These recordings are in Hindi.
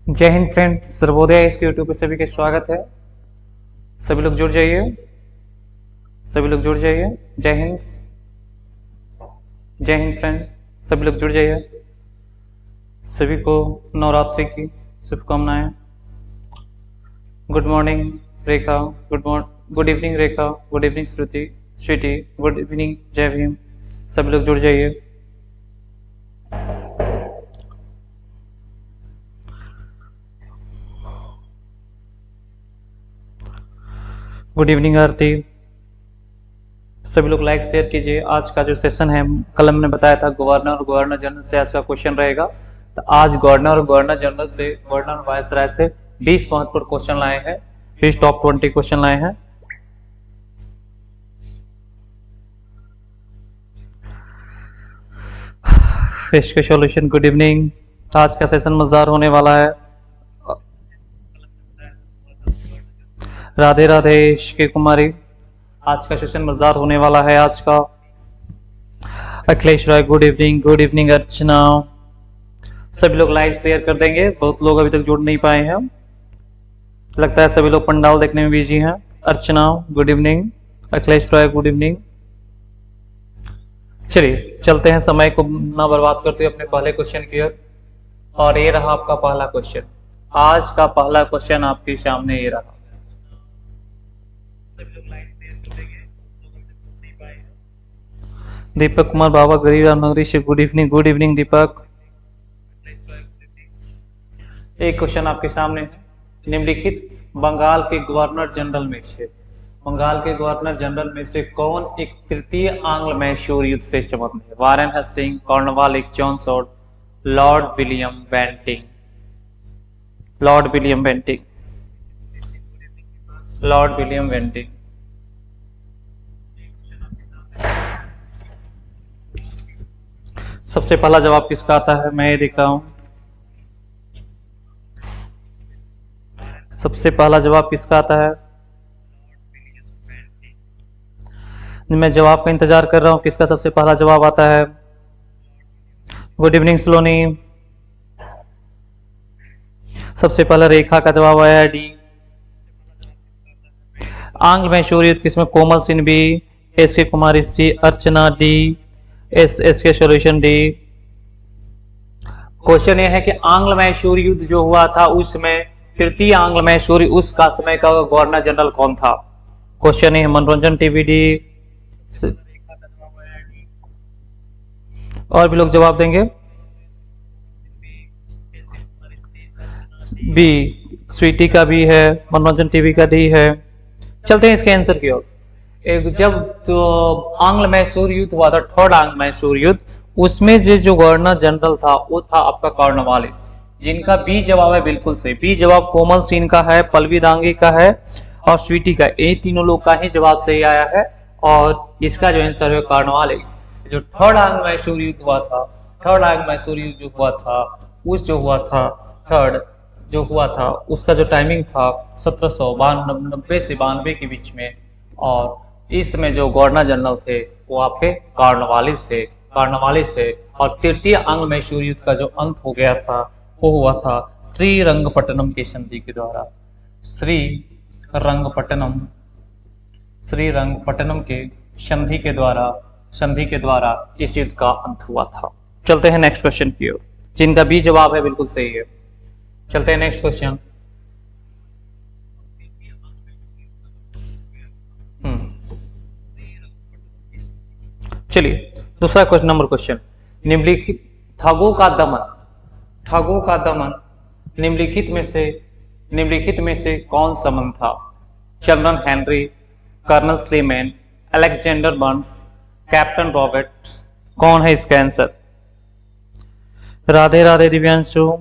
जय हिंद फ्रेंड, सर्वोदय इसके यूट्यूब पे सभी का स्वागत है। सभी लोग जुड़ जाइए, सभी लोग जुड़ जाइए। जय हिंद, जय हिंद फ्रेंड, सभी लोग जुड़ जाइए। सभी को नवरात्रि की शुभकामनाएं। गुड मॉर्निंग रेखा, गुड इवनिंग रेखा, गुड इवनिंग श्रुति, स्वीटी, गुड इवनिंग, जय भीम। सभी लोग जुड़ जाइए। गुड इवनिंग आरती। सभी लोग लाइक शेयर कीजिए। आज का जो सेशन है, कल हमने बताया था गवर्नर और गवर्नर जनरल से आज का क्वेश्चन रहेगा। तो आज गवर्नर और गवर्नर जनरल से, गवर्नर वायसराय से 20 महत्वपूर्ण क्वेश्चन लाए हैं, 20 टॉप 20 क्वेश्चन लाए हैं। इसके सॉल्यूशन। Good evening. आज का सेशन मजेदार होने वाला है। राधे राधे के कुमारी। आज का सेशन मजेदार होने वाला है आज का। अखिलेश राय, गुड इवनिंग, गुड इवनिंग अर्चना। सभी लोग लाइक शेयर कर देंगे। बहुत लोग अभी तक जुड़ नहीं पाए हैं, लगता है सभी लोग पंडाल देखने में बिजी हैं। अर्चना गुड इवनिंग, अखिलेश राय गुड इवनिंग। चलिए चलते हैं, समय को ना बर्बाद करते हुए अपने पहले क्वेश्चन की ओर। और ये रहा आपका पहला क्वेश्चन। आज का पहला क्वेश्चन आपके सामने ये रहा। दीपक कुमार बाबा, गरीब रामनगरी से गुड इवनिंग, गुड इवनिंग दीपक। एक क्वेश्चन आपके सामने है। निम्नलिखित बंगाल के गवर्नर जनरल में से, बंगाल के गवर्नर जनरल में से कौन एक तृतीय आंग्ल मैसूर युद्ध से संबंध है? Warren Hasting, Cornwallis, John Shore, Lord William Bentinck. Lord William Bentinck, Lord William Bentinck. सबसे पहला जवाब किसका आता है, मैं ये देख रहा हूं। सबसे पहला जवाब किसका आता है? मैं जवाब का इंतजार कर रहा हूं, किसका सबसे पहला जवाब आता है। गुड इवनिंग सलोनी। सबसे पहला रेखा का जवाब आया है डी। आंग्ल मैसूर युद्ध किसमें? कोमल सिंह बी, एस के कुमारी सी, अर्चना D, S K solution D. Question यह है कि आंग्ल मैसूर युद्ध जो हुआ था उसमें तृतीय आंग्ल मैसूर, उसका समय का गवर्नर जनरल कौन था? क्वेश्चन है मनोरंजन टीवी डी। और भी लोग जवाब देंगे। बी, स्वीटी का भी है, मनोरंजन टीवी का डी है। चलते हैं इसके आंसर की ओर। जब तो आंग्ल मैसूर युद्ध हुआ था, थर्ड आंग्ल मैसूर युद्ध, उसमें जो गवर्नर जनरल था वो था आपका कॉर्नवालिस, जिनका बी जवाब है बिल्कुल सही। बी जवाब कोमल सिंह का है, पल्लवी दांगी का है और स्वीटी का। ये तीनों लोग का ही जवाब सही आया है और इसका जो आंसर है कॉर्नवालिस। जो थर्ड आंग्ल मैसूर युद्ध हुआ था, थर्ड आंग्ल मैसूर युद्ध जो हुआ था, उस जो हुआ था थर्ड जो हुआ था उसका जो टाइमिंग था 1790 से 92 के बीच में। और इसमें जो गवर्नर जनरल थे वो आपके कॉर्नवालिस थे, कॉर्नवालिस थे। और तृतीय आंग्ल मैसूर युद्ध का जो अंत हो गया था वो हुआ था श्रीरंगपट्टनम के संधि के द्वारा। श्रीरंगपट्टनम के संधि के द्वारा इस युद्ध का अंत हुआ था। चलते हैं नेक्स्ट क्वेश्चन की ओर, जिनका बी जवाब है बिल्कुल सही है। चलते हैं नेक्स्ट क्वेश्चन। चलिए दूसरा क्वेश्चन, नंबर क्वेश्चन। निम्नलिखित ठगों का दमन निम्नलिखित में से कौन समन था? General Henry, colonel Sleeman, Alexander Burnes, captain Roberts. कौन है इसका आंसर? राधे राधे दिव्यांशु।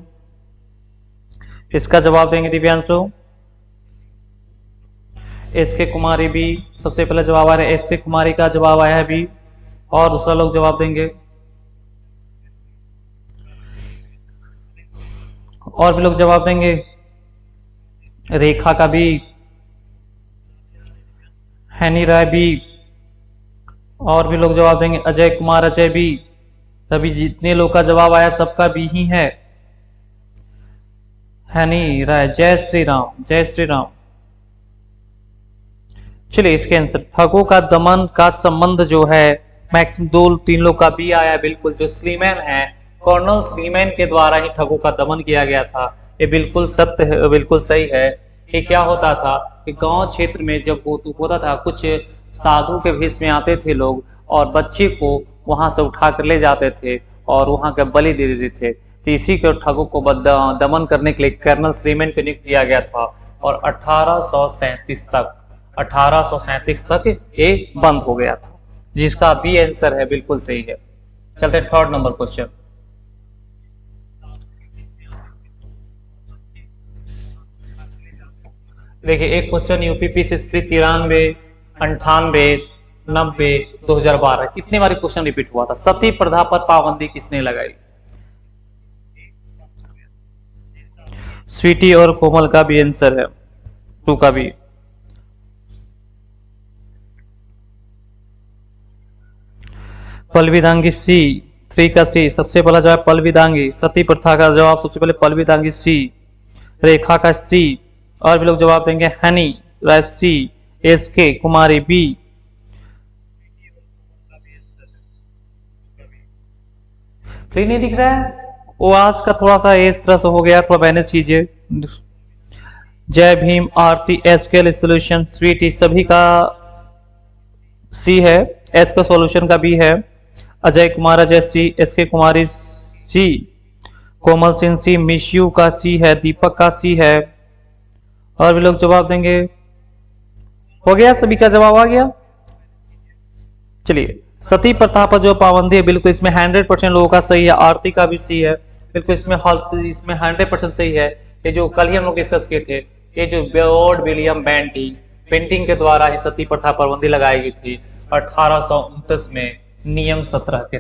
इसका जवाब देंगे Divyanshu. S K Kumari B, सबसे पहले जवाब आ रहा है एस के कुमारी का जवाब आया है बी। और दूसरा लोग जवाब देंगे। और भी लोग जवाब देंगे। रेखा का भी, हैनी राय भी। और भी लोग जवाब देंगे। अजय कुमार, अजय भी। तभी जितने लोग का जवाब आया सबका बी ही है। हनी राय, जय श्री राम, जय श्री राम। चलिए इसके आंसर, ठगों का दमन का संबंध जो है मैक्सिमम दो तीन लोग का भी आया बिल्कुल, जो स्लीमैन है, कर्नल स्लीमैन के द्वारा ही ठगों का दमन किया गया था। ये बिल्कुल सत्य है, बिल्कुल सही है। कि क्या होता था कि गांव क्षेत्र में जब होता था, कुछ साधु के भेष में आते थे लोग और बच्चे को वहां से उठा कर ले जाते थे और वहां का बलि दे देते थे। तो इसी के ठगों को दमन करने के लिए कर्नल स्लीमैन को नियुक्त किया गया था और 1837 तक ये बंद हो गया था, जिसका बी आंसर है बिल्कुल सही है। चलते थर्ड नंबर क्वेश्चन। देखिए एक क्वेश्चन यूपीपीसी 93, 98, 90, 2012 कितने बार क्वेश्चन रिपीट हुआ था? सती प्रथा पर पाबंदी किसने लगाई? स्वीटी और कोमल का भी आंसर है, टू का भी। पलविदांगी सी, 3 का सी, सबसे पहला जवाब पलविदांगी। सती प्रथा का जवाब सबसे पहले पलविदांगी सी। रेखा का सी, और भी लोग जवाब देंगे हनी राय सी। एसके कुमारी बी। क्लियर नहीं दिख रहा है? वो आज का थोड़ा सा इस तरह से हो गया, थोड़ा मैनेज कीजिए। जय भीम, आरती, एसके सोल्यूशन, स्वीटी सभी का सी है, एस का सॉल्यूशन का बी है। अजय कुमार अजय सी, एसके कुमारी सी, कोमल सिंह सी, मिशयू का सी है, दीपक का सी है, और भी लोग जवाब देंगे। हो गया, सभी का जवाब आ गया। चलिए सती प्रथा पर जो पाबंदी है बिल्कुल इसमें 100% लोगों का सही है। आरती का भी सी है, बिल्कुल इसमें 100% सही है। ये जो कल ही हम लोग डिस्कस किए थे, ये जो लॉर्ड विलियम पेंटिंग के द्वारा ही सती प्रथा पाबंदी लगाई गई थी 1829 में नियम 17 के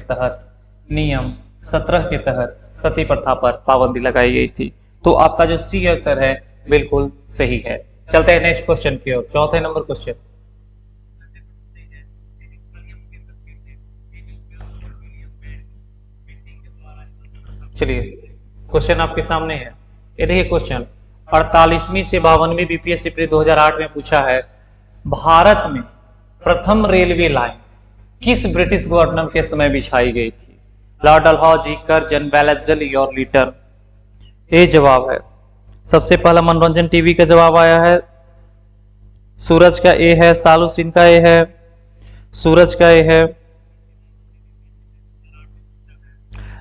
तहत सती प्रथा पर पाबंदी लगाई गई थी। तो आपका जो सी आंसर है बिल्कुल सही है। चलते हैं नेक्स्ट क्वेश्चन की ओर, चौथे नंबर क्वेश्चन। चलिए क्वेश्चन आपके सामने है, ये देखिए क्वेश्चन 48वीं से 52वीं बीपीएससी प्री 2008 में पूछा है, भारत में प्रथम रेलवे लाइन किस ब्रिटिश गवर्नर के समय बिछाई गई थी? लॉर्ड डलहौजी, कर्जन, वेलेस्ली और लीटन। ये जवाब है। सबसे पहला मनोरंजन टीवी का जवाब आया है, सूरज का ए है, सालुसिन का ए है, सूरज का ए है,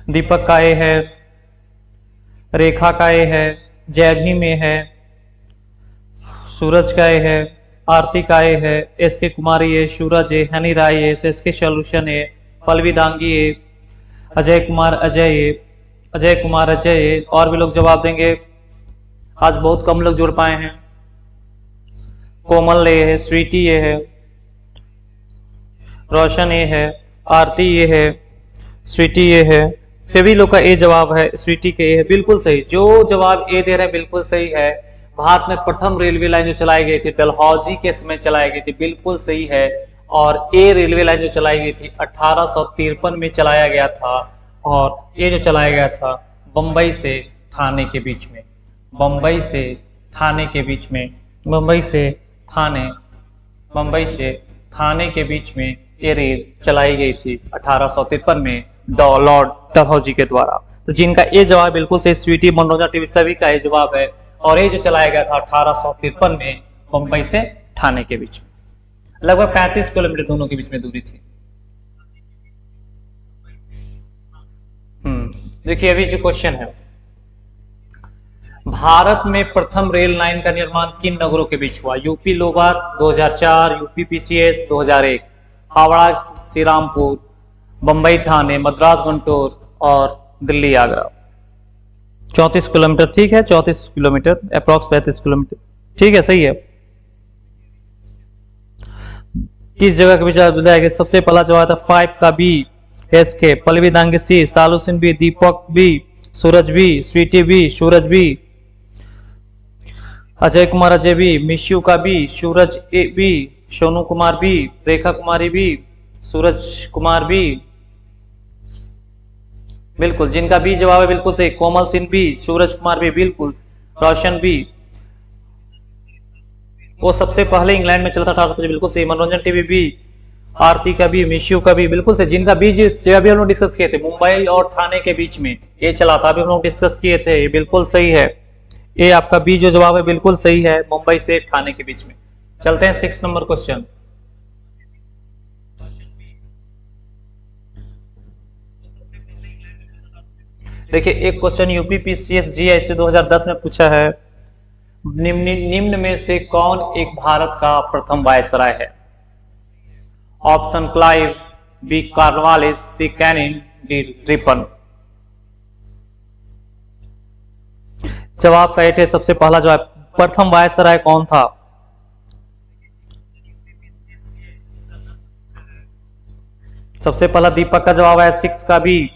दीपक का ए है, रेखा का ए है, जयभी में है, सूरज का ए है, आरती का ए है, एस के कुमारी ए, सूरज ए, हनी राय ए, एस के सॉल्यूशन ए, पल्लवी दांगी ए, अजय कुमार अजय ए, और भी लोग जवाब देंगे। आज बहुत कम लोग जुड़ पाए हैं। कोमल ए है, स्वीटी ए है, रोशन ए है, आरती ए है, स्वीटी ए है, सभी लोग का ए जवाब है, स्वीटी के ए है, बिल्कुल सही। जो जवाब ए दे रहे हैं बिल्कुल सही है। भारत में प्रथम रेलवे लाइन जो चलाई गई थी डलहौजी के समय चलाई गई थी, बिल्कुल सही है। और ए रेलवे लाइन जो चलाई गई थी 1853 में चलाया गया था, और ये जो चलाया गया था बम्बई से थाने के बीच में, बम्बई से थाने के बीच में ये रेल चलाई गई थी 1853 में लॉर्ड डलहौजी के द्वारा। तो जिनका ये जवाब बिल्कुल से स्वीटी, मनोरंजन टीवी सभी का ये जवाब है। और ये जो चलाया गया था 1853 में बम्बई से ठाणे के बीच में, लगभग 35 किलोमीटर दोनों के बीच में दूरी थी। देखिए अभी जो क्वेश्चन है, भारत में प्रथम रेल लाइन का निर्माण किन नगरों के बीच हुआ? UP lobar 2004, UP PCS 2001, Howrah Shrirampur, Bombay Thane, Madras Guntur और दिल्ली आगरा। 34 किलोमीटर, ठीक है, 34 किलोमीटर, अप्रॉक्स 35 किलोमीटर, ठीक है, सही है। किस जगह के बीच बताया गया? सबसे पहला जवाब था 5 का B, S K, Pallavi Dange C, सालुसिन B, Deepak B, Suraj B, Sweety B, Suraj B, Ajay Kumar Ajay B, Mishu का B, Suraj A B, Sonu Kumar B, Rekha Kumari B, Suraj Kumar B, बिल्कुल जिनका बी जवाब है बिल्कुल सही। कोमल सिंह बी, सूरज कुमार बी, बिल्कुल। रोशन बी, वो सबसे पहले इंग्लैंड में चला था 1825, बिल्कुल सही। मनोरंजन टीवी बी, आरती का भी, मिशू का भी, बिल्कुल सही। जिनका बीज अभी हम लोग डिस्कस किए थे, मुंबई और ठाणे के बीच में ये चला था, अभी हम लोग डिस्कस किए थे, ये बिल्कुल सही है। ये आपका बी जो जवाब है बिल्कुल सही है, मुंबई से ठाणे के बीच में। चलते हैं 6 नंबर क्वेश्चन। देखिए एक क्वेश्चन यूपी पीसीएस जीएस 2010 में पूछा है, निम्न में से कौन एक भारत का प्रथम वायसराय है? ऑप्शन क्लाइव, बी कॉर्नवालिस, सी कैनिंग, डी रिपन। जवाब का सबसे पहला जवाब, प्रथम वायसराय कौन था? सबसे पहला दीपक का जवाब है 6 का बी।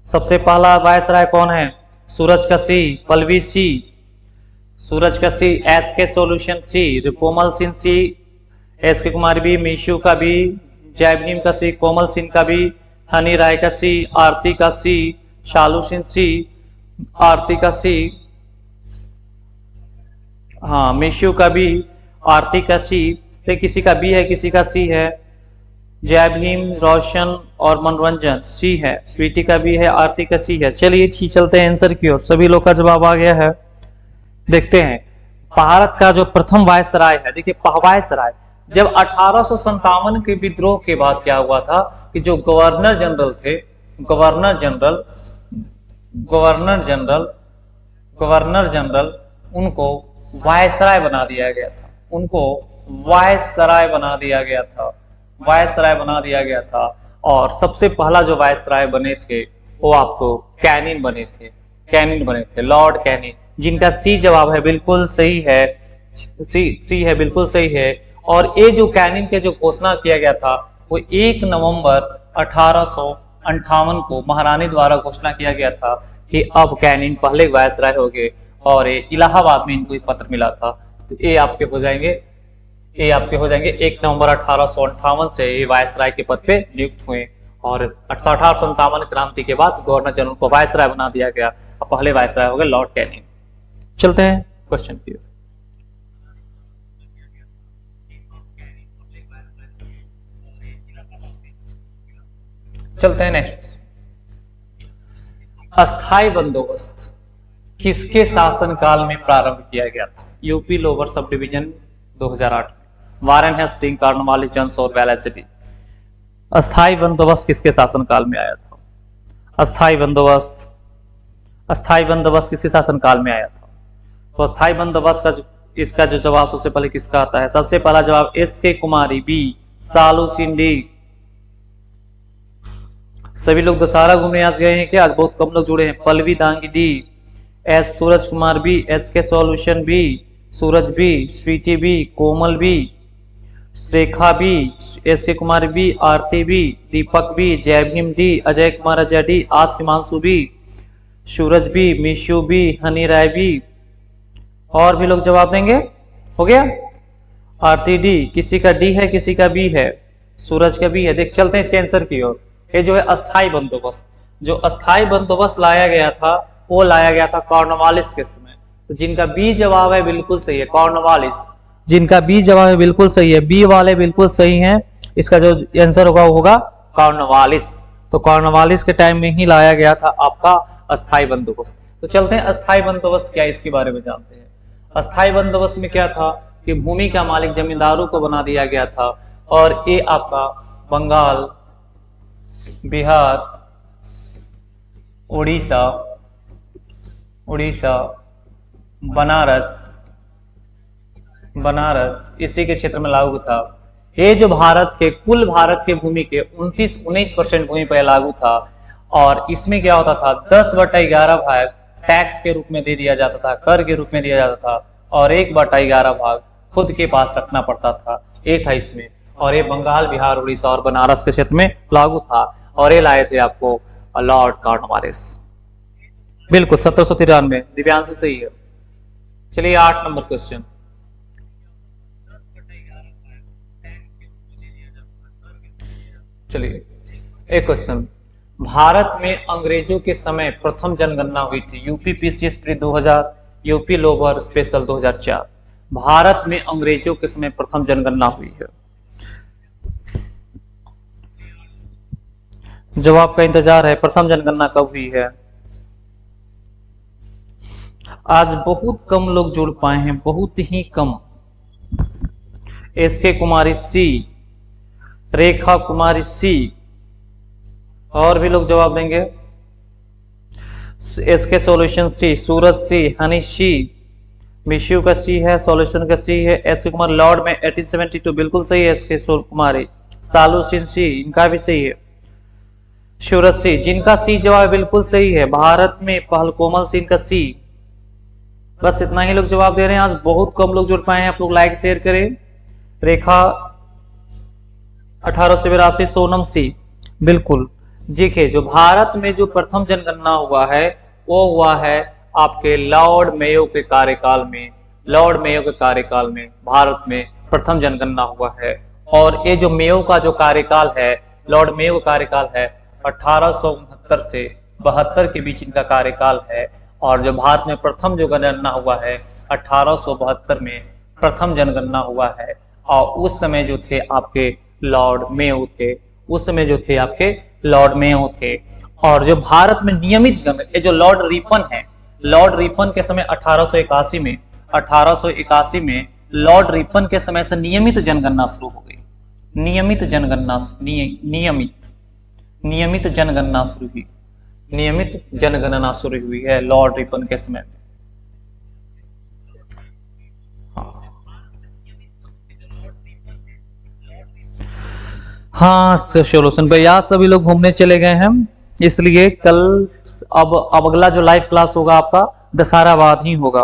सबसे पहला वायसराय कौन है? सूरज का सी, पलवी सी, सूरज का सी, एस के सोल्यूशन सी, कोमल सिंह सी, एस के कुमार बी, मीशू का बी, जयभीम का सी, कोमल सिंह का बी, हनी राय का सी, आरती का सी, शालू सिंह सी, आरती का सी, हाँ मीशू का बी, आरती का सी, तो किसी का बी है किसी का सी है। जय भीम, रोशन और मनोरंजन सी है, स्वीटी का भी है, आरती का सी है। चलिए ठीक, चलते हैं आंसर की ओर। सभी लोग का जवाब आ गया है, देखते हैं। भारत का जो प्रथम वायसराय है, देखिए वायसराय, जब 1857 के विद्रोह के बाद क्या हुआ था कि जो गवर्नर जनरल थे, गवर्नर जनरल उनको वायसराय बना दिया गया था, उनको वायसराय बना दिया गया था, वायसराय बना दिया गया था। और सबसे पहला जो वायसराय बने थे वो आपको कैनिन बने थे, लॉर्ड कैनिन, जिनका सी जवाब है बिल्कुल सही है, सी है बिल्कुल सही है। और ये जो कैनिन के जो घोषणा किया गया था वो 1 नवंबर 1858 को महारानी द्वारा घोषणा किया गया था कि अब कैनिन पहले वायसराय हो गए, और ये इलाहाबाद में इनको पत्र मिला था। तो ये आपके हो जाएंगे 1 नवंबर 1858 से ये वायसराय के पद पे नियुक्त हुए, और 1857 क्रांति के बाद गवर्नर जनरल को वायसराय बना दिया गया, और पहले वायसराय हो गए लॉर्ड कैनिन। चलते हैं क्वेश्चन की ओर। चलते हैं नेक्स्ट। अस्थाई बंदोबस्त किसके शासनकाल में प्रारंभ किया गया था? यूपी लोअर सब division 2008, Warren Hasting, Cornwallis, Jones और वेलेसिटी। अस्थाई बंदोबस्त किसके शासनकाल में आया था? अस्थाई बंदोबस्त किसके शासनकाल में आया था? तो अस्थाई बंदोबस्त का इसका जो जवाब सबसे पहले किसका आता है? सबसे पहला जवाब एस के कुमारी, बी सालू सिंह, डी। सभी लोग दशहरा घूमने आज गए हैं क्या? आज बहुत कम लोग जुड़े हैं। Pallavi Dangi, D. S Suraj Kumar, B. S K solution, B. Suraj, B. Sweety, B. Komal, B. Shrekha, B. S K Kumar, B. Aarti, B. Deepak, B. Jaibhim, D. Ajay Kumar, Ajay, D. Aas Himanshu, B. Suraj, B. Mishu, B. Honey Rai, B. और भी लोग जवाब देंगे? हो गया। आरती, डी। किसी का डी है किसी का बी है, सूरज का बी है। देख चलते हैं इसके आंसर की ओर। ये जो है अस्थाई बंदोबस्त, जो अस्थाई बंदोबस्त लाया गया था वो लाया गया था कॉर्नवालिस के समय। तो जिनका बी जवाब है बिल्कुल सही है, कॉर्नवालिस। जिनका बी जवाब है बिल्कुल सही है, बी वाले बिल्कुल सही हैं। इसका जो आंसर होगा वो होगा कॉर्नवालिस। तो कॉर्नवालिस के टाइम में ही लाया गया था आपका अस्थाई बंदोबस्त। तो चलते हैं अस्थाई बंदोबस्त क्या है इसके बारे में जानते हैं। अस्थाई बंदोबस्त में क्या था कि भूमि का मालिक जमींदारों को बना दिया गया था, और ये आपका बंगाल, बिहार, उड़ीसा, बनारस इसी के क्षेत्र में लागू था। ये जो कुल भारत के भूमि के 19% भूमि पर लागू था, और इसमें क्या होता था 10/11 भाग टैक्स के रूप में दे दिया जाता था, कर के रूप में दिया जाता था, और 1/11 भाग खुद के पास रखना पड़ता था। ये था इसमें, और ये बंगाल, बिहार, उड़ीसा और बनारस के क्षेत्र में लागू था, और ये लाए थे आपको लॉर्ड कॉर्नवालिस। बिल्कुल 1793। दिव्यांश सही है। चलिए 8 नंबर क्वेश्चन। चलिए एक क्वेश्चन, भारत में अंग्रेजों के समय प्रथम जनगणना हुई थी। UP PCS pre 2000, UP lower special 2004। Bharat में अंग्रेजों के समय प्रथम जनगणना हुई है। जवाब का इंतजार है, प्रथम जनगणना कब हुई है? आज बहुत कम लोग जुड़ पाए हैं, बहुत ही कम। एस के कुमारी सी, रेखा कुमारी सी, और भी लोग जवाब देंगे। एस के सॉल्यूशन सी, सूरज सी, हनी सी, मिशु का सी है, सॉल्यूशन का सी है। एस के कुमार लॉर्ड में 1872 बिल्कुल सही है। एस के कुमारी, सालू सिंह सी, इनका भी सही है। सूरज सी, जिनका सी जवाब बिल्कुल सही है। भारत में पहल कोमल सिंह का सी। बस इतना ही लोग जवाब दे रहे हैं। आज बहुत कम लोग जुड़ पाए हैं। आप लोग लाइक शेयर करें। रेखा 1882, सोनम सी, बिल्कुल। देखिए, जो भारत में जो प्रथम जनगणना हुआ है वो हुआ है आपके लॉर्ड मेयो के कार्यकाल में। लॉर्ड मेयो के कार्यकाल में भारत में प्रथम जनगणना हुआ है। और ये जो मेयो का जो कार्यकाल है, लॉर्ड मेयो का कार्यकाल है 1869 से 72 के बीच इनका कार्यकाल है। और जो भारत में प्रथम जो जनगणना हुआ है 1872 में प्रथम जनगणना हुआ है। और उस समय जो थे आपके लॉर्ड मेयो थे, उस समय जो थे आपके लॉर्ड मेयो थे। और जो भारत में नियमित ये जो लॉर्ड रिपन है, लॉर्ड रिपन के समय 1881 में लॉर्ड रिपन के समय से नियमित जनगणना शुरू हो गई। नियमित जनगणना शुरू हुई है लॉर्ड रिपन के समय में। हाँ सोल्यूशन भाई, आज सभी लोग घूमने चले गए हैं, इसलिए कल अब अगला जो लाइव क्लास होगा आपका दशहरा बाद ही होगा।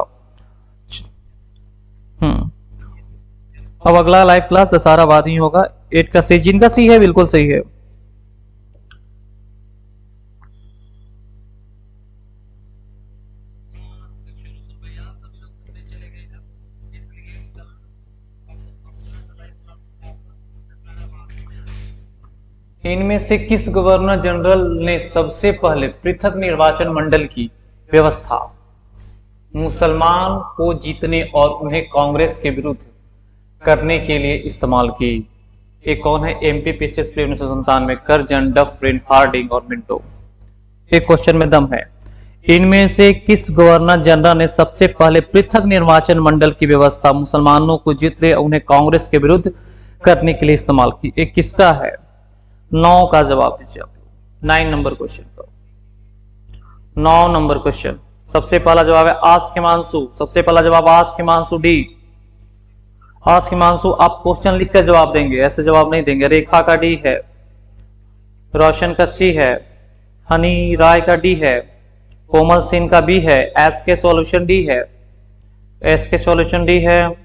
अब अगला लाइव क्लास दशहरा बाद ही होगा। 8 का सी, जिनका सी है बिल्कुल सही है। इनमें से किस गवर्नर जनरल ने सबसे पहले पृथक निर्वाचन मंडल की व्यवस्था मुसलमान को जीतने और उन्हें कांग्रेस के विरुद्ध करने के लिए इस्तेमाल की? ये कौन है? एमपीपीसीएस 1997 में कर्जन, डफरिन, हार्डिंग और मिंटो। एक क्वेश्चन में दम है। इनमें से किस गवर्नर जनरल ने सबसे पहले पृथक निर्वाचन मंडल की व्यवस्था मुसलमानों को जीतने उन्हें कांग्रेस के विरुद्ध करने के लिए इस्तेमाल की? एक किसका है? 9 का जवाब दीजिए आप लोग। 9 नंबर क्वेश्चन का 9 नंबर क्वेश्चन। सबसे पहला जवाब है आस हिमांशु। सबसे पहला जवाब आस हिमांशु, डी। आस हिमांशु, आप क्वेश्चन लिखकर जवाब देंगे, ऐसे जवाब नहीं देंगे। रेखा का डी है, रोशन का सी है, हनी राय का डी है, कोमल सिंह का बी है, एस के सॉल्यूशन डी है। एस के सॉल्यूशन डी है।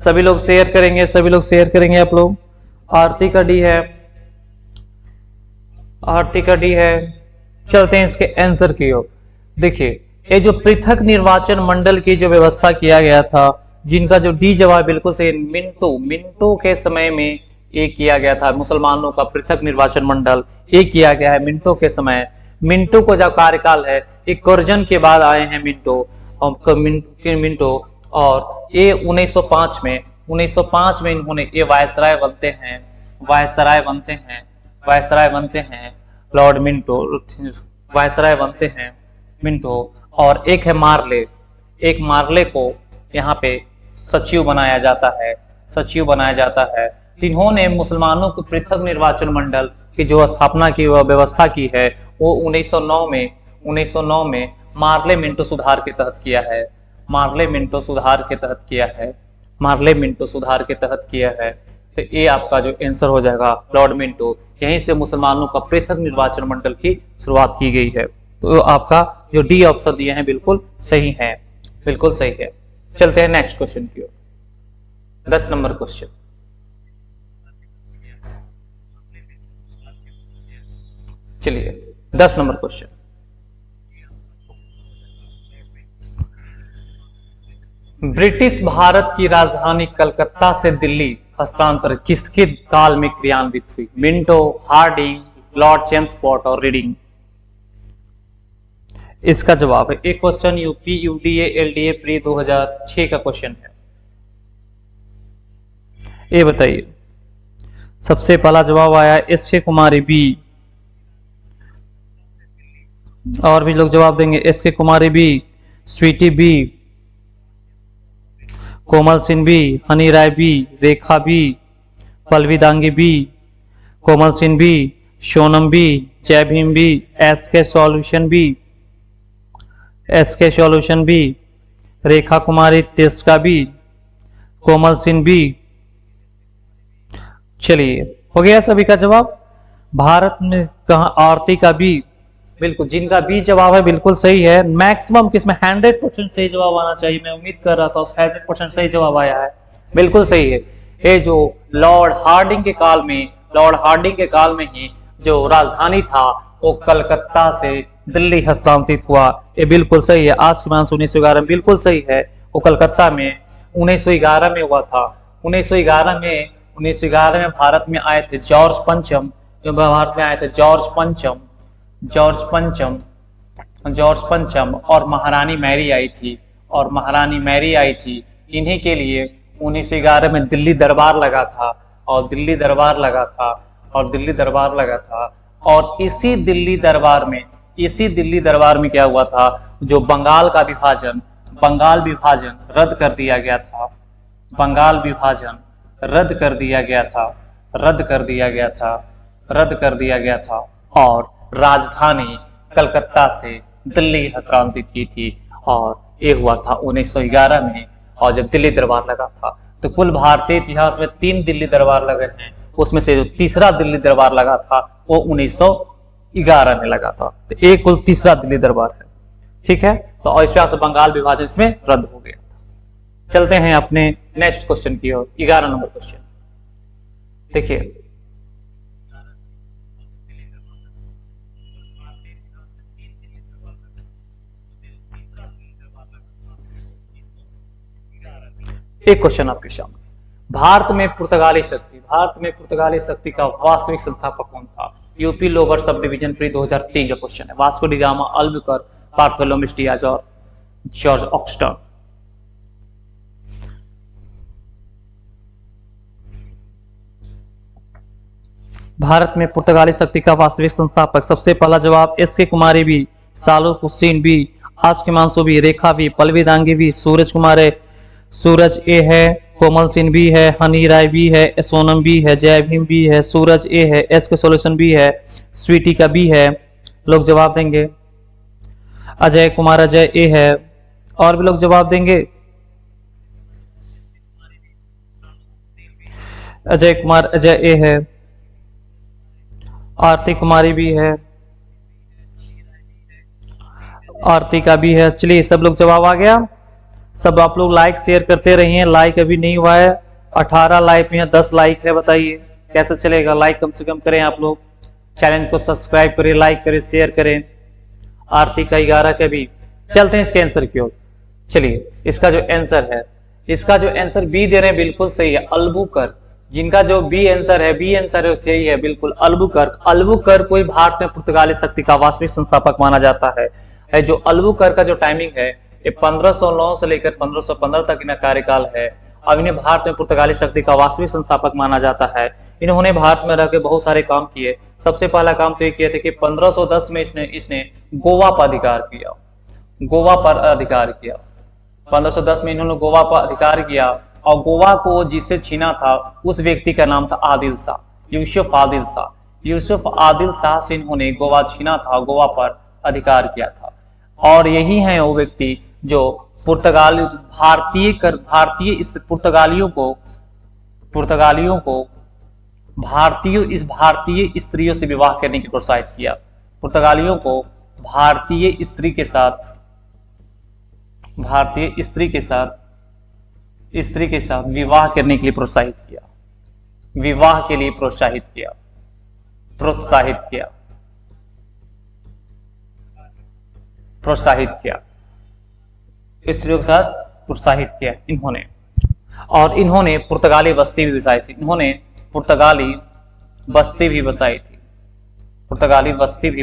सभी लोग शेयर करेंगे, सभी लोग शेयर करेंगे आप लोग। आरती का डी है, आरती का डी है। चलते हैं इसके आंसर की ओर। देखिए, ये जो पृथक निर्वाचन मंडल की जो व्यवस्था किया गया था, जिनका जो डी जवाब बिल्कुल सही, मिंटो के समय में ये किया गया था। मुसलमानों का पृथक निर्वाचन मंडल ये किया गया है मिंटो के समय। मिंटो को जब कार्यकाल है, एक कर्जन के बाद आए हैं मिंटो। और ये 1905 में इन्होंने ये वायसराय बनते हैं लॉर्ड मिंटो, वायसराय बनते हैं मिंटो। और एक है मार्ले, एक मार्ले को यहाँ पे सचिव बनाया जाता है। जिन्होंने मुसलमानों को पृथक निर्वाचन मंडल की जो स्थापना की व्यवस्था की है वो 1909 में मार्ले मिंटो सुधार के तहत किया है। तो ये आपका जो आंसर हो जाएगा लॉर्ड मिंटो। यहीं से मुसलमानों का पृथक निर्वाचन मंडल की शुरुआत की गई है। तो आपका जो डी ऑप्शन दिए हैं बिल्कुल सही है, बिल्कुल सही है। चलते हैं नेक्स्ट क्वेश्चन की ओर। 10 नंबर क्वेश्चन। चलिए 10 नंबर क्वेश्चन। ब्रिटिश भारत की राजधानी कलकत्ता से दिल्ली हस्तांतरण किसके काल में क्रियान्वित हुई? मिंटो, हार्डिंग, लॉर्ड चेम्सफोर्ड और रीडिंग। इसका जवाब है। एक question UP UDA LDA pre 2006 का क्वेश्चन है। ये बताइए, सबसे पहला जवाब आया एस के कुमारी बी, और भी लोग जवाब देंगे। S K Kumari B, Sweety B, कोमल Singh B, honey Rai B, Rekha B, Pallavi Dangi B, कोमल Singh B, Sonam B, Jai Bhim B, S K solution B, S K solution B, Rekha कुमारी तिस्का बी, कोमल सिंह बी। चलिए, हो गया सभी का जवाब। भारत में कहा आरती का बी, बिल्कुल जिनका बी जवाब है बिल्कुल सही है। मैक्सिमम किसमें 100% सही जवाब आना चाहिए, मैं उम्मीद कर रहा था उस 100% सही जवाब आया है, बिल्कुल सही है। ये जो लॉर्ड हार्डिंग के काल में, लॉर्ड हार्डिंग के काल में ही जो राजधानी था वो कलकत्ता से दिल्ली हस्तांतरित हुआ, ये बिल्कुल सही है। आज की मानसून 1911 बिल्कुल सही है, वो कलकत्ता में 1911 में हुआ था। 1911 में भारत में आए थे जॉर्ज पंचम, जो भारत में आए थे जॉर्ज पंचम और महारानी मैरी आई थी, इन्हीं के लिए 1911 में दिल्ली दरबार लगा था, और इसी दिल्ली दरबार में क्या हुआ था, जो बंगाल विभाजन रद्द कर दिया गया था, और राजधानी कलकत्ता से दिल्ली हस्तांतरित की थी, और ये हुआ था 1911 में। और जब दिल्ली दरबार लगा था, तो कुल भारतीय इतिहास में 3 दिल्ली दरबार लगे हैं, उसमें से जो तीसरा दिल्ली दरबार लगा था वो 1911 में लगा था, तो एक कुल तीसरा दिल्ली दरबार है। ठीक है, तो इस से बंगाल विभाजन इसमें रद्द हो गया। चलते हैं अपने नेक्स्ट क्वेश्चन की ओर, 11 नंबर क्वेश्चन देखिए। एक क्वेश्चन आपके सामने, भारत में पुर्तगाली शक्ति का वास्तविक संस्थापक कौन था? UP lower sub division pre 2003 का क्वेश्चन है। Vasco da gamma, Albuquerque, Bartholomew Diaz और जॉर्ज ऑक्सटन। भारत में पुर्तगाली शक्ति का वास्तविक संस्थापक, सबसे पहला जवाब एस के कुमारी बी, सालू Hussain B, ask मानसू B, Rekha B, Pallavi Dangi B, Suraj ए है, कोमल सिंह बी है, हनी राय बी है, सोनम बी है, जय भीम बी है, सूरज ए है, एस के सॉल्यूशन बी है, स्वीटी का बी है। लोग जवाब देंगे। अजय कुमार अजय ए है, और भी लोग जवाब देंगे। अजय कुमार अजय ए है, आरती कुमारी भी है, आरती का भी है। चलिए, सब लोग जवाब आ गया। सब आप लोग लाइक शेयर करते रहिए। लाइक अभी नहीं हुआ है, 18 लाइक में 10 लाइक है, बताइए कैसे चलेगा? लाइक कम से कम करें आप लोग, चैनल को सब्सक्राइब करें, लाइक करें, शेयर करें। आरती का 11 का भी। चलते हैं इसके आंसर की ओर। चलिए, इसका जो आंसर बी दे रहे हैं बिल्कुल सही है, अल्बुकर्क। जिनका जो बी आंसर है सही है बिल्कुल, अल्बुकर्क कोई भारत में पुर्तगाली शक्ति का वास्तविक संस्थापक माना जाता है। जो अल्बुकर्क का जो टाइमिंग है ये 1509 से लेकर 1515 तक इनका कार्यकाल है। अब इन्हें भारत में पुर्तगाली शक्ति का वास्तविक संस्थापक माना जाता है। इन्होंने भारत में रहकर बहुत सारे काम किए। सबसे पहला काम तो ये किया था कि 1510 में इसने गोवा पर अधिकार किया। 1510 में इन्होंने गोवा पर अधिकार किया, और गोवा को जिससे छीना था उस व्यक्ति का नाम था आदिल शाह, यूसुफ आदिल शाह से इन्होंने गोवा छीना था, गोवा पर अधिकार किया था। और यही है वो व्यक्ति जो भारतीय स्त्रियों से विवाह करने की प्रोत्साहित किया। पुर्तगालियों को भारतीय स्त्री के साथ विवाह करने के लिए प्रोत्साहित स्त्रियों के साथ प्रोत्साहित किया इन्होंने। और इन्होंने पुर्तगाली बस्ती भी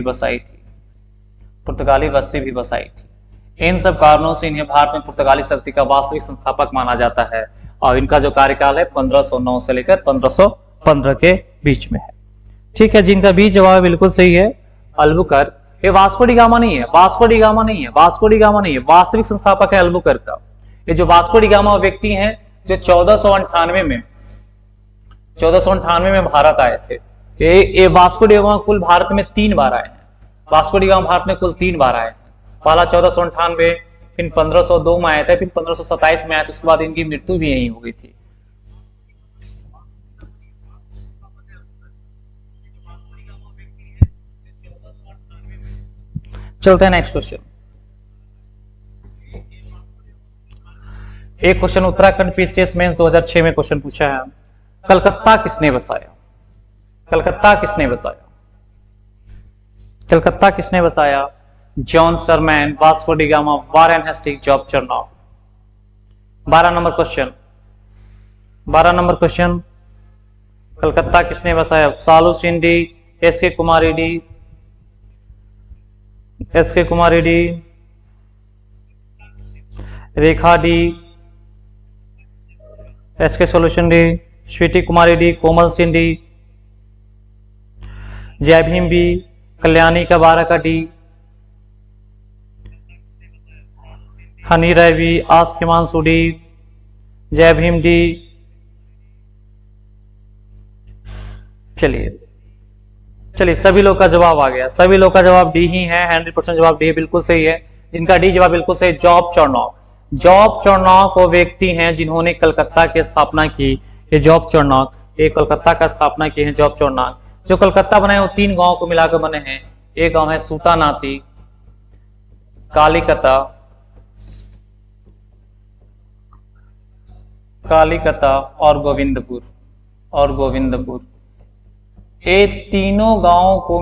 बसाई थी। पुर्तगाली बस्ती भी बसाई थी। इन सब कारणों से इन्हें भारत में पुर्तगाली शक्ति का वास्तविक संस्थापक माना जाता है और इनका जो कार्यकाल है 1509 से लेकर 1515 के बीच में है। ठीक है, जिनका बी जवाब बिल्कुल सही है, अल्बुकर्क। ये वास्को डी गामा नहीं है, वास्को डी गामा नहीं है, वास्को डी गामा नहीं है, वास्तविक संस्थापक है अल्बुकर्क का। ये जो वास्को डी गामा व्यक्ति हैं जो 1498 में भारत आए थे। ये वास्को डी गामा कुल भारत में 3 बार आए हैं। वास्को डी गामा भारत में कुल 3 बार आए हैं। पहला 1498, फिर 1502 में आए थे, फिर 1527 में आए थे। उसके बाद इनकी मृत्यु भी यहीं हो गई थी। चलते हैं नेक्स्ट क्वेश्चन। एक क्वेश्चन उत्तराखंड पीसीएस मेंस 2006 में क्वेश्चन पूछा है, कलकत्ता किसने बसाया? कलकत्ता किसने बसाया? कलकत्ता किसने बसाया? John Sherman, Vasco da Gama, Warren Hastings, Job Charnock. 12 number question, 12 number question, Calcutta किसने बसाया? Salu Sindi, SK Kumari D, SK Kumari D, Rekha D, SK solution D, Sweety Kumari D, Komal Singh D, Jai Bhim B, Kalyani का 12 का D, honey Rai B, Aas Himanshu D, Jai Bhim D. चलिए चलिए, सभी लोग का जवाब आ गया, सभी लोग का जवाब डी ही है, 100% जवाब डी बिल्कुल सही है। जिनका डी जवाब बिल्कुल सही, जॉब चरनॉफ। जॉब चरनॉफ वो व्यक्ति हैं जिन्होंने कलकत्ता की स्थापना की। ये जॉब चरनॉफ, ये कलकत्ता का स्थापना की है जॉब चरनॉफ। जो कलकत्ता बने वो 3 गांव को मिलाकर बने हैं। एक गांव है सूटानाती, कालीकता, कालीकता और गोविंदपुर, और गोविंदपुर। ये तीनों गांवों को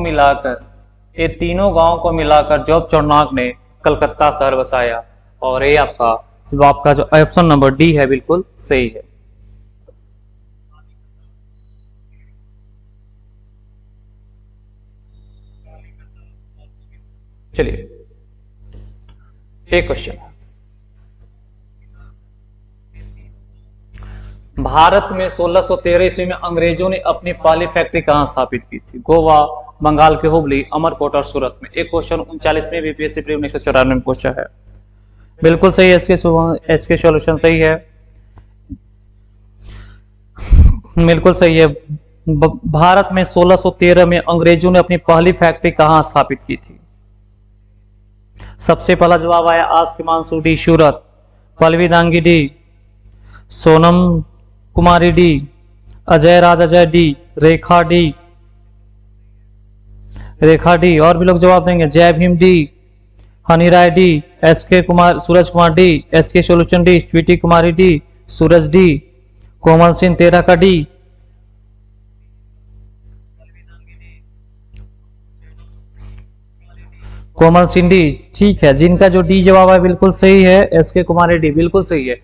मिलाकर जॉब चरनॉफ ने कलकत्ता शहर बसाया और ये आपका जो ऑप्शन नंबर डी है बिल्कुल सही है। चलिए एक क्वेश्चन, भारत में 1613 ईस्वी में अंग्रेजों ने अपनी पहली फैक्ट्री कहां स्थापित की थी? गोवा, बंगाल के हुबली, अमरकोट और सूरत में। एक क्वेश्चन 39वें बीपीएससी प्री 1994 में पूछा है, बिल्कुल सही है। इसके सॉल्यूशन सही है, बिल्कुल सही है। भारत में 1613 में अंग्रेजों ने अपनी पहली फैक्ट्री कहां स्थापित की थी? सबसे पहला जवाब आया Aas Himanshu D, Surat, Pallavi Dangi D, Sonam Kumari D, Ajay Raj Ajay D, Rekha D, Rekha D. और भी लोग जवाब देंगे, Jai Bhim D, honey Rai D, SK Kumar, Suraj Kumar D, SK solution D, Sweety Kumari D, Suraj D, Komal Singh 13 का डी। कोमल सिंह डी, ठीक है। जिनका जो डी जवाब है बिल्कुल सही है, एसके कुमारी डी बिल्कुल सही है।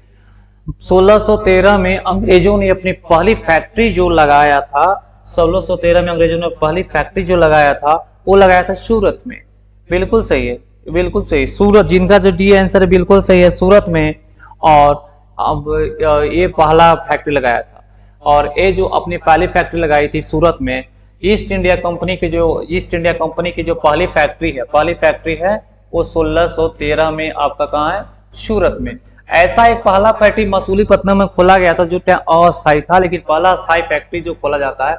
1613 में अंग्रेजों ने अपनी पहली फैक्ट्री जो लगाया था, 1613 में अंग्रेजों ने पहली फैक्ट्री जो लगाया था वो लगाया था सूरत में। बिल्कुल सही है, बिल्कुल सही, सूरत। जिनका जो डी आंसर है बिल्कुल सही है, सूरत में। और अब ये पहला फैक्ट्री लगाया था और ये जो अपनी पहली फैक्ट्री लगाई थी सूरत में, ईस्ट इंडिया कंपनी की जो पहली फैक्ट्री है वो 1613 में आपका कहाँ है? सूरत में। ऐसा एक पहला फैक्ट्री मसूलीपट्टनम में खोला गया था जो अस्थायी था, लेकिन पहला स्थायी फैक्ट्री जो खोला जाता है,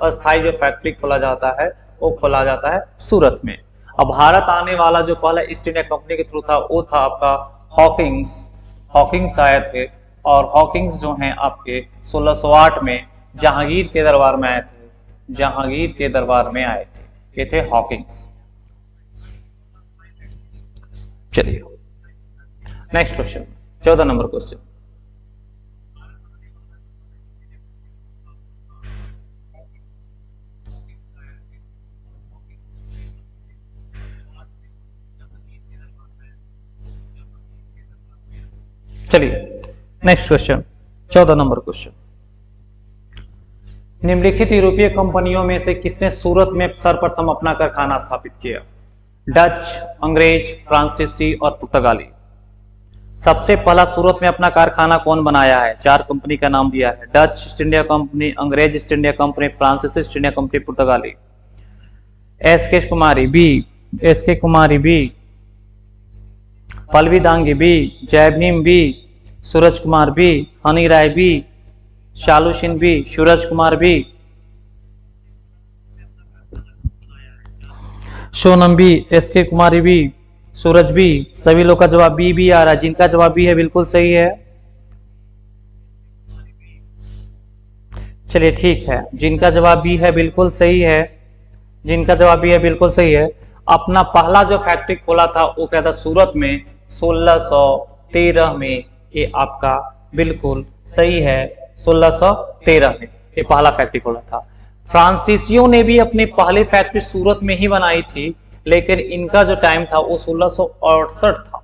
अस्थायी जो फैक्ट्री खोला जाता है वो खोला जाता है सूरत में। अब भारत आने वाला जो पहला ईस्ट इंडिया कंपनी के थ्रू था वो था आपका हॉकिंग्स आए थे। और हॉकिंग्स जो हैं आपके 1608 में जहांगीर के दरबार में आए थे, ये थे हॉकिंग्स। चलिए नेक्स्ट क्वेश्चन, 14 नंबर क्वेश्चन। चलिए नेक्स्ट क्वेश्चन, 14 नंबर क्वेश्चन। निम्नलिखित यूरोपीय कंपनियों में से किसने सूरत में सर्वप्रथम अपना कारखाना स्थापित किया? डच, अंग्रेज, फ्रांसीसी और पुर्तगाली। सबसे पहला सूरत में अपना कारखाना कौन बनाया है? 4 कंपनी का नाम दिया है, डच ईस्ट इंडिया कंपनी, अंग्रेज ईस्ट इंडिया कंपनी, फ्रांसीसी ईस्ट इंडिया कंपनी, पुर्तगाली। S K Kumari B, S K Kumari B, Pallavi Dangi B, Jaibhim B, Suraj Kumar B, honey Rai B, Shalu B, Suraj Kumar B, Sonam B, S K Kumari B, Suraj B. सभी लोग का जवाब बी बी आ रहा है। जिनका जवाब बी है बिल्कुल सही है। चलिए ठीक है, जिनका जवाब बी है बिल्कुल सही है, जिनका जवाब बी है बिल्कुल सही है। अपना पहला जो फैक्ट्री खोला था वो क्या था? सूरत में 1613 में। ये आपका बिल्कुल सही है, 1613 में ये पहला फैक्ट्री खोला था। फ्रांसीसियों ने भी अपनी पहली फैक्ट्री सूरत में ही बनाई थी, लेकिन इनका जो टाइम था वो 1668 था,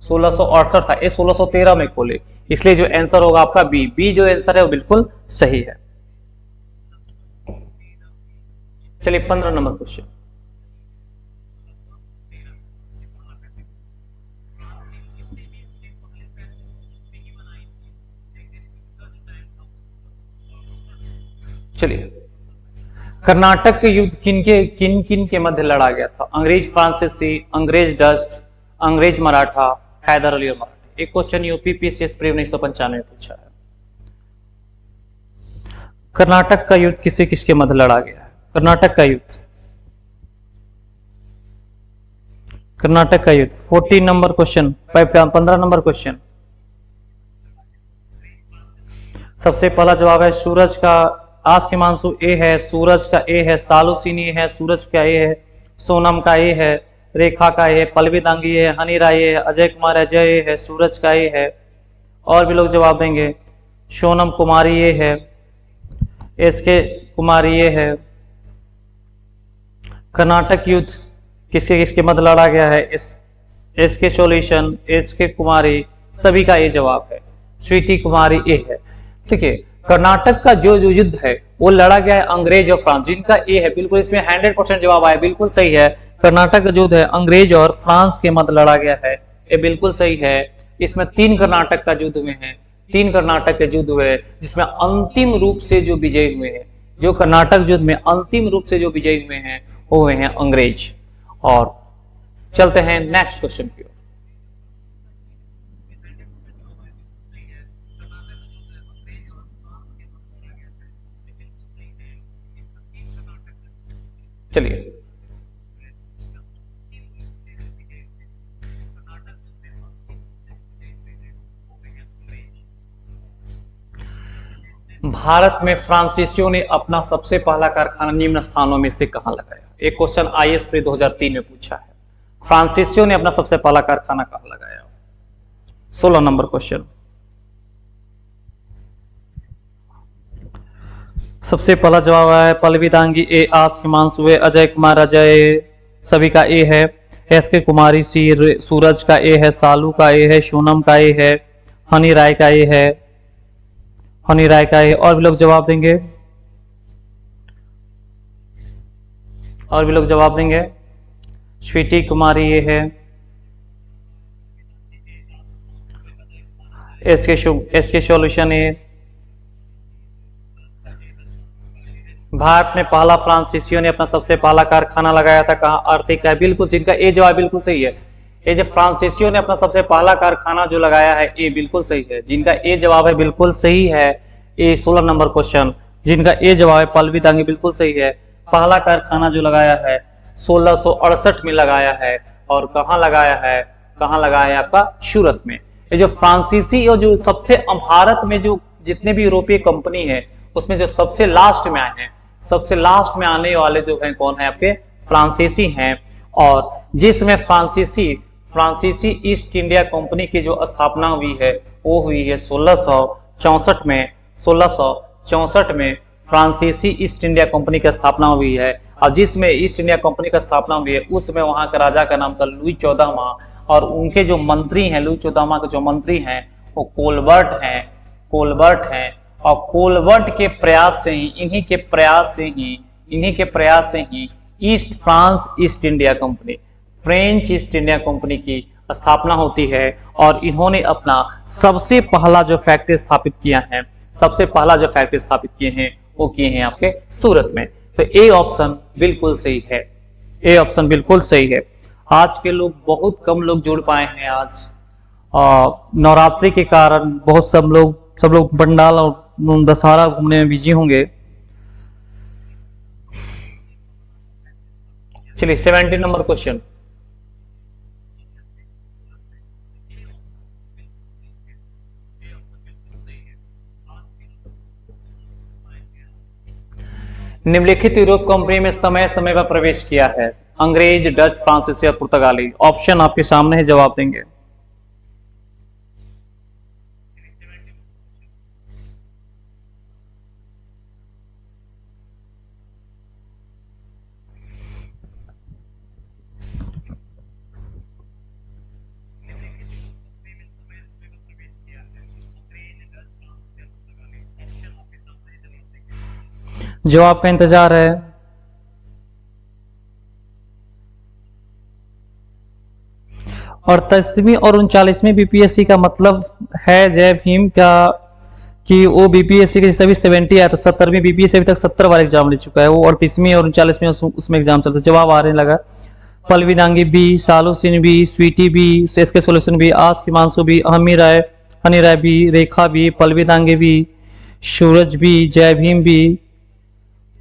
1668 था। ये 1613 में खोले, इसलिए जो आंसर होगा आपका बी। बी जो आंसर है वो बिल्कुल सही है। चलिए 15 नंबर क्वेश्चन। चलिए, कर्नाटक के युद्ध किन किन के मध्य लड़ा गया था? अंग्रेज फ्रांसीसी, अंग्रेज डच, अंग्रेज मराठा, हैदर अली और मराठा। एक क्वेश्चन यूपी पीसीएस प्री 1995 में पूछा है। कर्नाटक का युद्ध किसे किसके मध्य लड़ा गया है? कर्नाटक का युद्ध, कर्नाटक का युद्ध 14 नंबर क्वेश्चन, 15 नंबर क्वेश्चन। सबसे पहला जवाब है सूरज का, आज के मानसू ए है, सूरज का ए है, सालुसीनी है, सूरज का ए है, सोनम का ए है, रेखा का ए है, पल्लवी दांगी है, हनी राय है, अजय कुमार अजय ए है, सूरज का ए है। और भी लोग जवाब देंगे। सोनम कुमारी ए है, एस के कुमारी ए है। कर्नाटक युद्ध किसके किसके मध्य लड़ा गया है? S K solution, S K कुमारी, सभी का ए जवाब है। स्वीटी कुमारी ए है। ठीक है, कर्नाटक का जो युद्ध है वो लड़ा गया है अंग्रेज और फ्रांस, जिनका ए है बिल्कुल, इसमें 100% जवाब आया, बिल्कुल सही है। कर्नाटक का युद्ध है अंग्रेज और फ्रांस के मध्य लड़ा गया है, ये बिल्कुल सही है। इसमें 3 कर्नाटक का युद्ध हुए हैं, 3 कर्नाटक के युद्ध हुए, जिसमें अंतिम रूप से जो विजयी हुए हैं, जो कर्नाटक युद्ध में अंतिम रूप से जो विजयी हुए हैं वो हुए हैं अंग्रेज। और चलते हैं नेक्स्ट क्वेश्चन की ओर। चलिए, भारत में फ्रांसीसियों ने अपना सबसे पहला कारखाना निम्न स्थानों में से कहां लगाया? एक क्वेश्चन आईएएस प्री 2003 में पूछा है। फ्रांसीसियों ने अपना सबसे पहला कारखाना कहां लगाया? 16 नंबर क्वेश्चन। सबसे पहला जवाब है पल्लवी दांगी ए, आज के मानसू ए, अजय कुमार अजय, सभी का ए है। एस के कुमारी सी, सूरज का ए है, सालू का ए है, सोनम का ए है, हनी राय का ए है, हनी राय का ए। और भी लोग जवाब देंगे, और भी लोग जवाब देंगे। स्वीटी कुमारी ये है, एस के सॉल्यूशन ए। भारत में पहला फ्रांसीसियों ने अपना सबसे पहला कारखाना लगाया था कहाँ? आर्थिक है, बिल्कुल, जिनका ए जवाब बिल्कुल सही है। ये जो फ्रांसीसियों ने अपना सबसे पहला कारखाना जो लगाया है, ये बिल्कुल सही है, जिनका ए जवाब है बिल्कुल सही है। ए 16 नंबर क्वेश्चन, जिनका ए जवाब है पल्लवी दांगी, बिल्कुल सही है। पहला कारखाना जो लगाया है 1668 में लगाया है, और कहाँ लगाया है? कहाँ लगाया है? आपका सूरत में। ये जो फ्रांसीसी और जो सबसे भारत में जो जितने भी यूरोपीय कंपनी है उसमें जो सबसे लास्ट में आए हैं, सबसे लास्ट में आने वाले जो हैं कौन है? आपके फ्रांसीसी हैं। और जिसमें फ्रांसीसी ईस्ट इंडिया कंपनी की जो स्थापना हुई है वो हुई है 1664 में। 1664 में फ्रांसीसी ईस्ट इंडिया कंपनी की स्थापना हुई है। और जिसमें ईस्ट इंडिया कंपनी की स्थापना हुई है उसमें वहां का राजा का नाम था लुई 14वां, और उनके जो मंत्री हैं, लुई 14वां के जो मंत्री हैं वो कोलबर्ट हैं। और कोलबर्ट के प्रयास से ही, इन्हीं के प्रयास से ही East France East India company, French East India company की स्थापना होती है और इन्होंने अपना सबसे पहला जो फैक्ट्री स्थापित किया है, सबसे पहला जो फैक्ट्री स्थापित किए हैं वो किए हैं आपके सूरत में। तो ए ऑप्शन बिल्कुल सही है, ए ऑप्शन बिल्कुल सही है। आज के लोग बहुत कम लोग जुड़ पाए हैं। आज नवरात्रि के कारण बहुत सब लोग पंडाल और दशहरा घूमने में बिजी होंगे। चलिए 17 नंबर क्वेश्चन। निम्नलिखित यूरोप कंपनी में समय समय पर प्रवेश किया है, अंग्रेज, डच, फ्रांसीसी और पुर्तगाली। ऑप्शन आपके सामने है, जवाब देंगे। जवाब का इंतजार है। और 10वीं और 39वीं बीपीएससी का मतलब है जय भीम का कि वो बीपीएससी के सभी 70 आया, तो 70वीं बीपीएससी अभी तक 70 बार एग्जाम ले चुका है वो, और 30वीं और 39वीं उसमें एग्जाम चलता है। जवाब आने लगा। पल्लवी दांगी बी, सालुसिन बी, स्वीटी बी, इसके सोल्यूशन बी, आज की मानसू B, honey Rai B, Rekha B, Pallavi Dangi B, Suraj B, Jai Bhim B,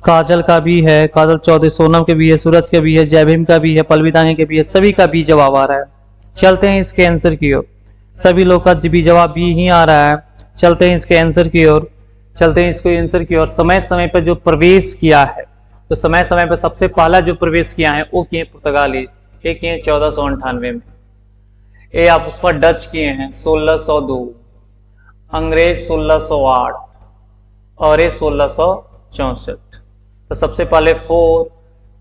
काजल का भी है, काजल चौधरी, सोनम के भी है, सूरज के भी है, जय भीम का भी है, पल्लवी दांगे के भी है, सभी का बी जवाब आ रहा है। चलते हैं इसके आंसर की ओर। सभी लोग का भी जवाब बी ही आ रहा है। चलते हैं इसके आंसर की ओर, चलते हैं इसके आंसर की ओर। समय समय पर जो प्रवेश किया है, तो समय समय पर सबसे पहला जो प्रवेश किया है वो किए पुर्तगाली, ये किए 1498 में। ये आप उस पर डच किए हैं 1602, अंग्रेज 1608 और ये 1664। तो सबसे पहले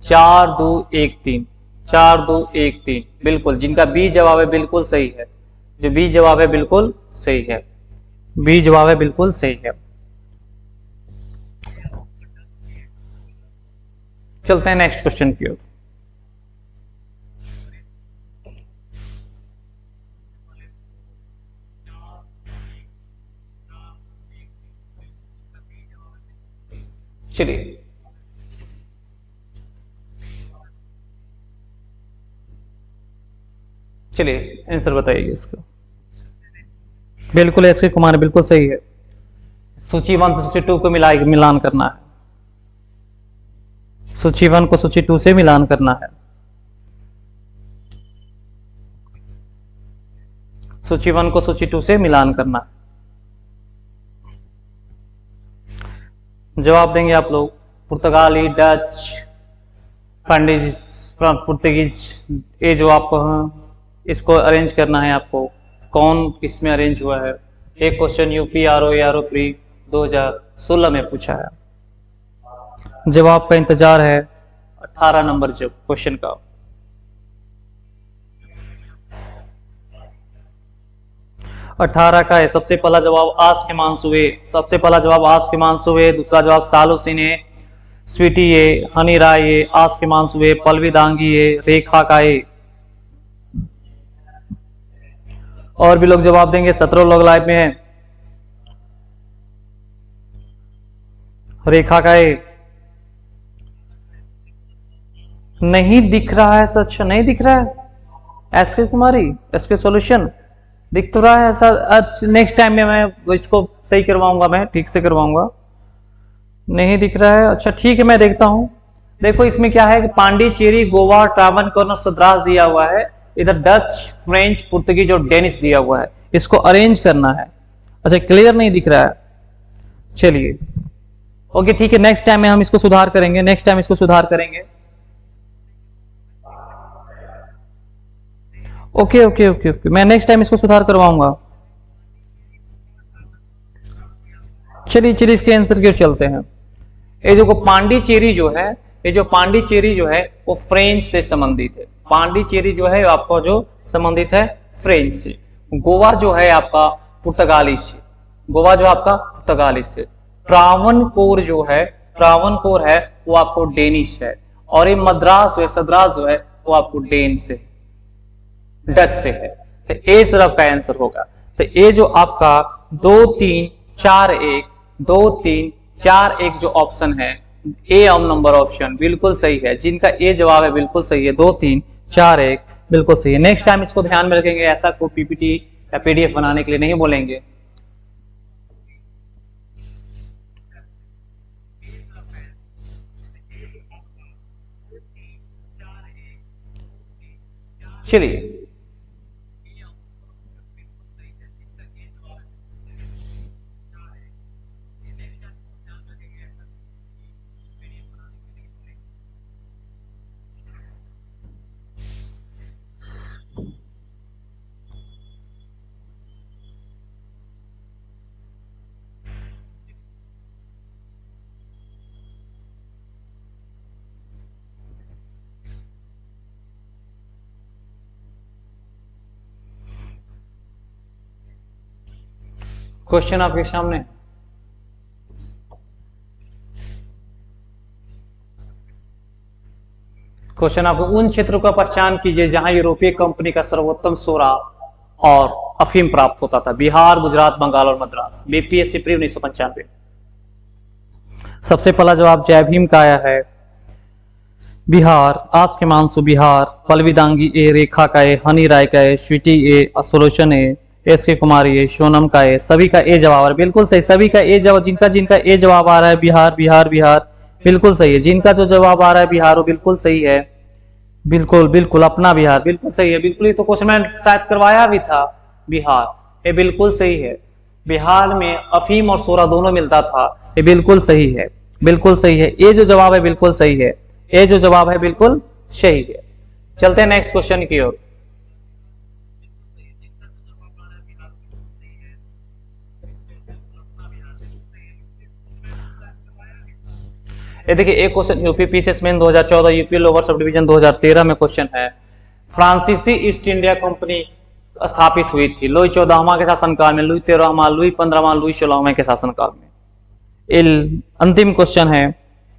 4 2 1 3, 4 2 1 3, बिल्कुल जिनका बी जवाब है बिल्कुल सही है। जो बी जवाब है बिल्कुल सही है, बी जवाब है बिल्कुल सही है। चलते हैं नेक्स्ट क्वेश्चन की ओर। चलिए चलिए आंसर बताइए इसका। बिल्कुल एस के कुमार बिल्कुल सही है। सूची 1 से सूची 2 को मिलान करना है। सूची 1 को सूची 2 से मिलान करना है। सूची 1 को सूची 2 से मिलान करना है। जवाब देंगे आप लोग। पुर्तगाली, डच, पुर्तगीज, ये जो आप इसको अरेंज करना है आपको, कौन किसमें अरेंज हुआ है। एक क्वेश्चन यूपी आरओ प्री 2016 में पूछा है। जवाब का इंतजार है 18 नंबर जो क्वेश्चन का। अठारह का है। सबसे पहला जवाब आज के मानसूबे, सबसे पहला जवाब आज के मानसूबे, दूसरा जवाब सालुसिन है, स्वीटी है, हनी राय है, आज के मानसूबे, पल्लवी दांगी है, रेखा का है। और भी लोग जवाब देंगे। 17 लोग लाइव में हैं। रेखा का है। नहीं दिख रहा है सच, नहीं दिख रहा है। एस के कुमारी, एस के सॉल्यूशन दिख तो रहा है ऐसा। नेक्स्ट टाइम में मैं इसको सही करवाऊंगा, मैं ठीक से करवाऊंगा। नहीं दिख रहा है, अच्छा ठीक है मैं देखता हूं। देखो इसमें क्या है कि पांडिचेरी, गोवा, ट्रावनकोर और सद्रास दिया हुआ है। इधर डच, फ्रेंच, पुर्तगीज और डेनिश दिया हुआ है। इसको अरेंज करना है। अच्छा क्लियर नहीं दिख रहा है। चलिए ओके ठीक है, नेक्स्ट टाइम में हम इसको सुधार करेंगे, नेक्स्ट टाइम इसको सुधार करेंगे। ओके ओके ओके ओके, मैं नेक्स्ट टाइम इसको सुधार करवाऊंगा। चलिए चलिए इसके आंसर की ओर चलते हैं। ये जो पांडिचेरी जो है, ये जो पांडिचेरी जो है वो फ्रेंच से संबंधित है। पांडिचेरी जो है आपका जो संबंधित है फ्रेंच से। गोवा जो है आपका पुर्तगाली से, गोवा जो आपका पुर्तगाली से। ट्रावनकोर जो है, ट्रावनकोर है वो आपको डेनिश है। और ये मद्रास जो है, सद्रास जो है वो आपको डेन से। डच से है, तो ए सिर्फ का आंसर होगा। तो ए जो आपका 2 3 4 1 2 3 4 1 जो ऑप्शन है, ए नंबर ऑप्शन बिल्कुल सही है। जिनका ए जवाब है बिल्कुल सही है, 2 3 4 1 बिल्कुल सही है। नेक्स्ट टाइम इसको ध्यान में रखेंगे, ऐसा कोई पीपीटी या पीडीएफ बनाने के लिए नहीं बोलेंगे। चलिए क्वेश्चन आपके सामने। क्वेश्चन आपको, उन क्षेत्रों का पहचान कीजिए जहां यूरोपीय कंपनी का सर्वोत्तम सोरा और अफीम प्राप्त होता था। बिहार, गुजरात, बंगाल और मद्रास। BPSC pre 1995। सबसे पहला जवाब जय भीम का आया है बिहार, आज के मानसू बिहार, पल्लवी दांगी ए, रेखा का ए, हनी राय का ए, स्वीटी ए, सोलोशन ए, एस के कुमारी ए, सोनम का ए, सभी का ए जवाब है बिल्कुल सही। सभी का ए जवाब, जिनका जिनका ए जवाब आ रहा है बिहार बिहार बिहार बिल्कुल सही है। जिनका जो जवाब आ रहा है बिहार वो बिल्कुल सही है। बिल्कुल बिल्कुल अपना बिहार बिल्कुल सही है। बिल्कुल, ये तो क्वेश्चन मैंने शायद करवाया भी था। बिहार ये बिल्कुल सही है। बिहार में अफीम और सोरा दोनों मिलता था, ये बिल्कुल सही है, बिल्कुल सही है। ये जो जवाब है बिल्कुल सही है, ये जो जवाब है बिल्कुल सही है। चलते हैं नेक्स्ट क्वेश्चन की ओर। ये देखिए, एक question UP PCS mains 2014, UP lower sub division 2013 में क्वेश्चन है। फ्रांसीसी ईस्ट इंडिया कंपनी स्थापित हुई थी लुई 14वां के शासनकाल में, लुई 13वां, लुई 15वां, लुई 16वां के शासनकाल में। अंतिम क्वेश्चन है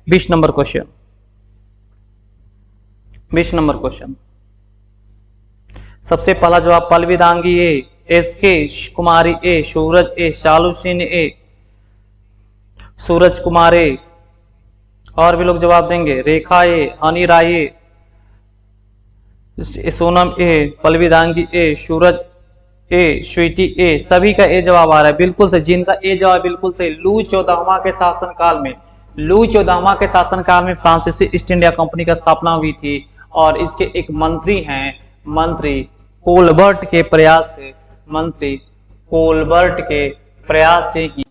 20 नंबर क्वेश्चन। 20 नंबर क्वेश्चन, सबसे पहला जवाब पल्लवी दांगी ए, एस के कुमारी ए, सूरज ए, शालू ए, सूरज कुमार ए, और भी लोग जवाब देंगे, रेखा ए, हनी राय ए, सोनम ए, पल्लवी दांगी ए, सूरज ए, स्वीटी ए, सभी का ए जवाब आ रहा है बिल्कुल सही। जिनका ए जवाब बिल्कुल सही, लुई 14वां के शासनकाल में, लुई 14वां के शासनकाल में फ्रांसीसी ईस्ट इंडिया कंपनी का स्थापना हुई थी। और इसके एक मंत्री हैं, मंत्री कोलबर्ट के प्रयास से, मंत्री कोलबर्ट के प्रयास से ही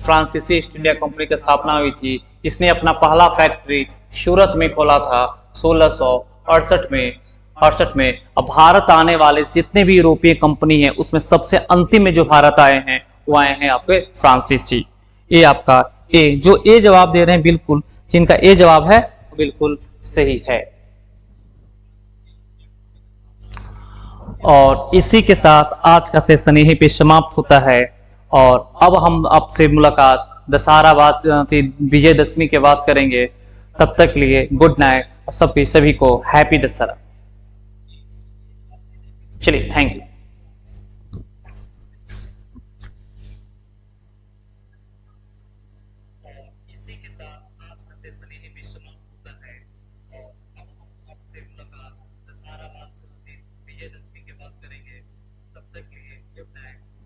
फ्रांसीसी ईस्ट इंडिया कंपनी की स्थापना हुई थी। इसने अपना पहला फैक्ट्री सूरत में खोला था 1668 में। अब भारत आने वाले जितने भी यूरोपीय कंपनी है उसमें सबसे अंतिम में जो भारत आए हैं वो आए हैं आपके फ्रांसीसी। ये आपका ए, जो ए जवाब दे रहे हैं बिल्कुल, जिनका ए जवाब है बिल्कुल सही है। और इसी के साथ आज का सेशन यहीं पे समाप्त होता है। और अब हम आपसे मुलाकात दशहरा बात विजयदशमी के बाद करेंगे। तब तक के लिए गुड नाइट, सभी को हैप्पी दशहरा। चलिए, थैंक यू।